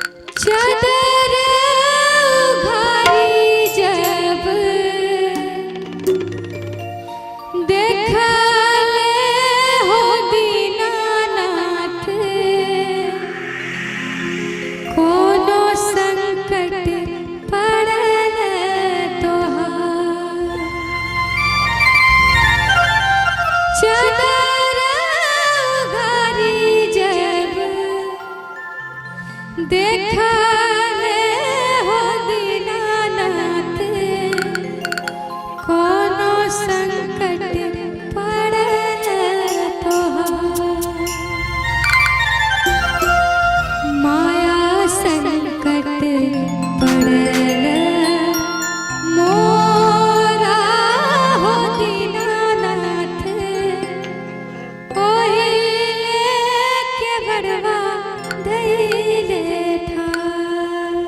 चादर उघारी जब देखले हो दीनानाथ, कोनो संकट पड़ल तोहार। चादर उघारी जब देखले हो दीनानाथ, कोनो संकट पड़ल तोहार। माया संकट पड़ल मोरा हो दीनानाथ, ओहिले के बड़वा धैले ठार।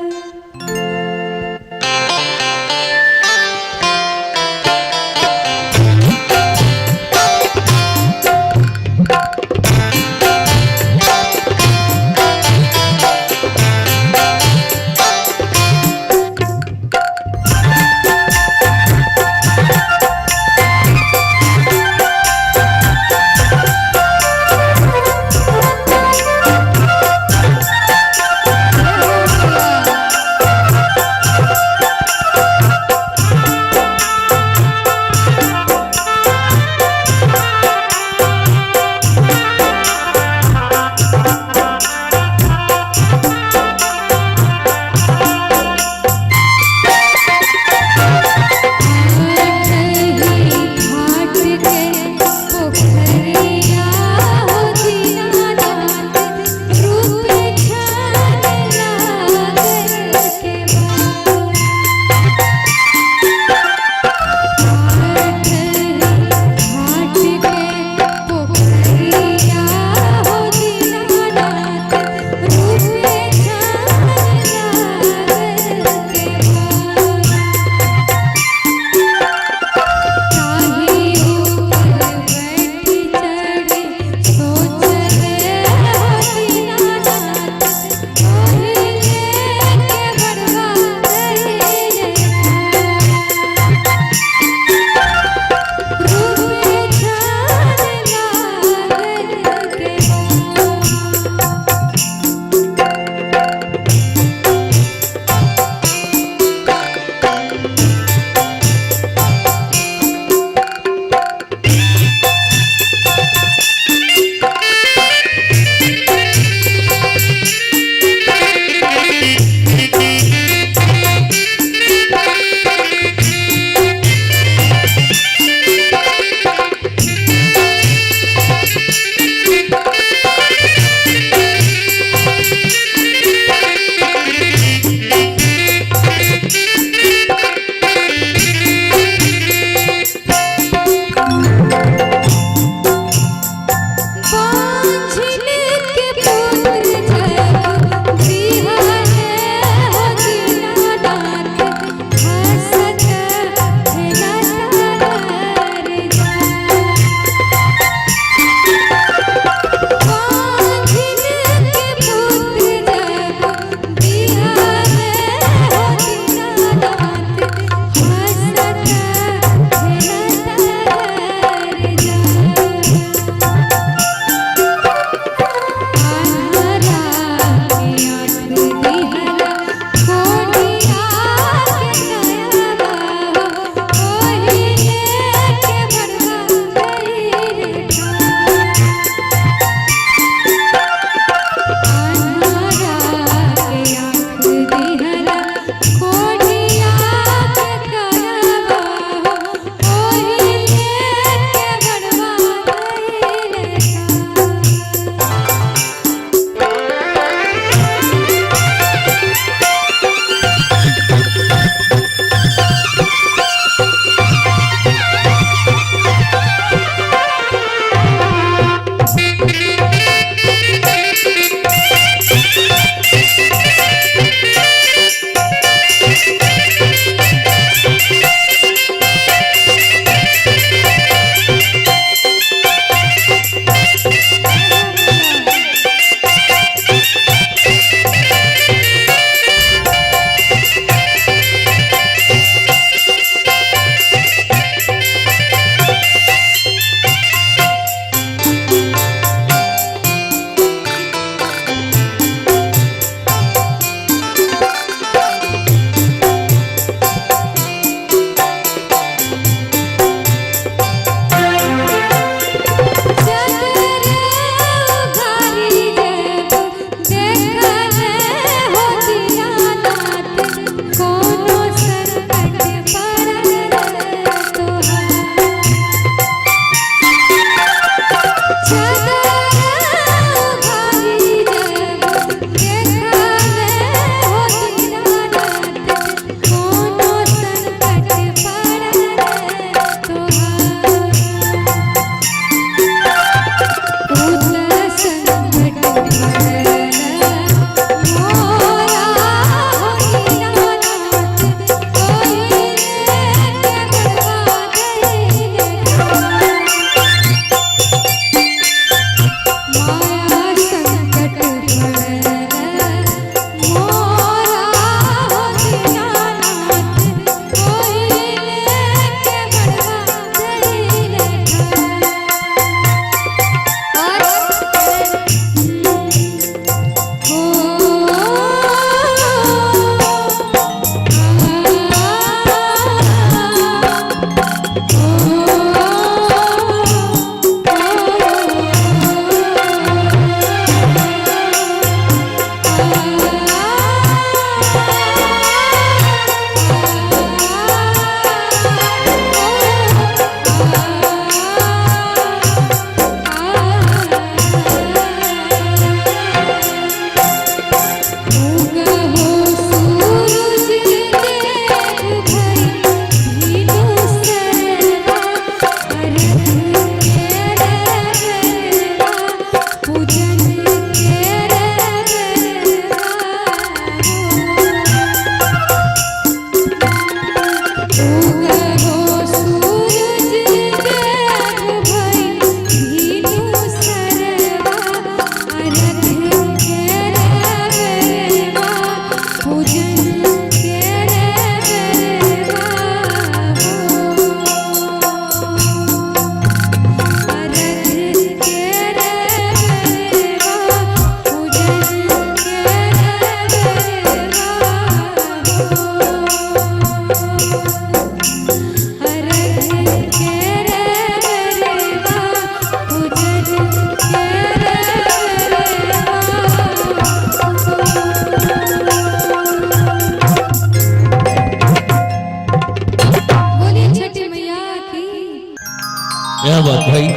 क्या बात भाई।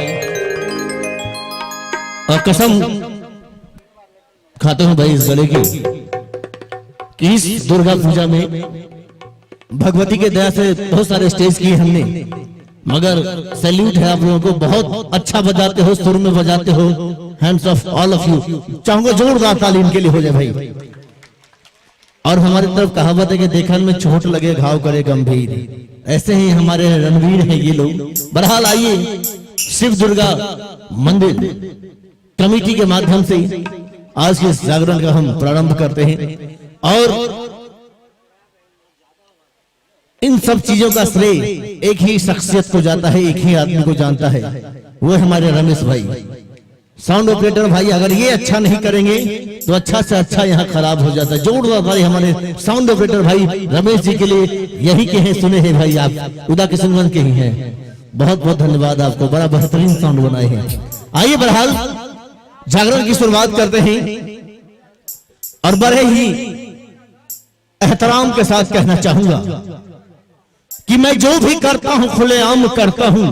और कसम खाता हूं भाई इस गले की कि इस दुर्गा पूजा में भगवती के दया से बहुत सारे स्टेज किए हमने, मगर सैल्यूट है आप लोगों को, बहुत अच्छा बजाते हो, सुर में बजाते हो। Hands of all of you, चाहूंगा जोरदार ताली इनके लिए हो जाए भाई। और हमारी तरफ कहावत है कि देखने में चोट लगे घाव करे गंभीर, ऐसे ही हमारे रणवीर हैं ये लोग। बहरहाल आइए शिव दुर्गा मंदिर कमेटी के माध्यम से आज के इस जागरण का हम प्रारंभ करते हैं। और इन सब चीजों का श्रेय एक ही शख्सियत को जाता है, एक ही आदमी को जानता है, वो है हमारे रमेश भाई साउंड ऑपरेटर भाई। अगर ये अच्छा नहीं करेंगे तो अच्छा से अच्छा यहाँ खराब हो जाता है। जोरदार भाई हमारे साउंड ऑपरेटर भाई रमेश जी के लिए यही के हैं, सुने हैं भाई, आप उदा किशनगंज के ही हैं। बहुत बहुत धन्यवाद आपको, बड़ा बेहतरीन साउंड बनाए हैं। आइए बहरहाल जागरण की शुरुआत करते हैं और बड़े ही एहतराम के साथ कहना चाहूंगा कि मैं जो भी करता हूं खुलेआम करता हूं।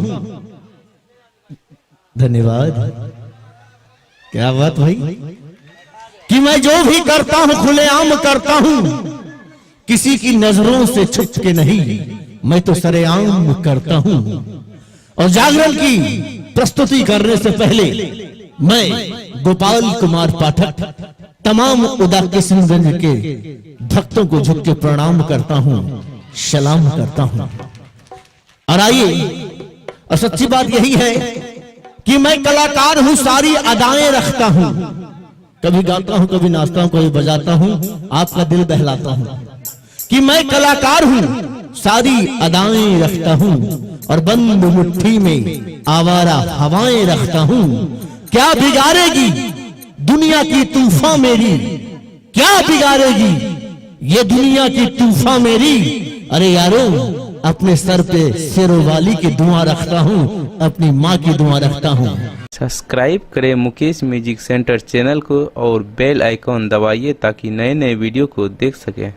धन्यवाद, क्या बात भाई। कि मैं जो भी करता हूं खुलेआम करता हूं, किसी की नजरों से छुप के नहीं, मैं तो सरेआम करता हूं। और जागरण की प्रस्तुति करने से पहले मैं गोपाल कुमार पाठक तमाम उदा किशनगंज के भक्तों को झुक के प्रणाम करता हूं, सलाम करता हूं। और आइए, और सच्ची बात यही है कि मैं कलाकार हूं, सारी अदाएं रखता हूं, कभी गाता हूं, कभी नाचता हूं, कभी बजाता हूं, आपका दिल बहलाता हूं। कि मैं कलाकार हूं, सारी अदाएं रखता हूं, और बंद मुट्ठी में आवारा हवाएं रखता हूं। क्या बिगाड़ेगी दुनिया की तूफान मेरी, क्या बिगाड़ेगी ये दुनिया की तूफान मेरी। अरे यारो, अपने सर पे शेरों वाली की दुआ रखता हूँ, अपनी माँ की दुआ रखता हूँ। सब्सक्राइब करें मुकेश म्यूजिक सेंटर चैनल को और बेल आइकॉन दबाइए ताकि नए नए वीडियो को देख सकें।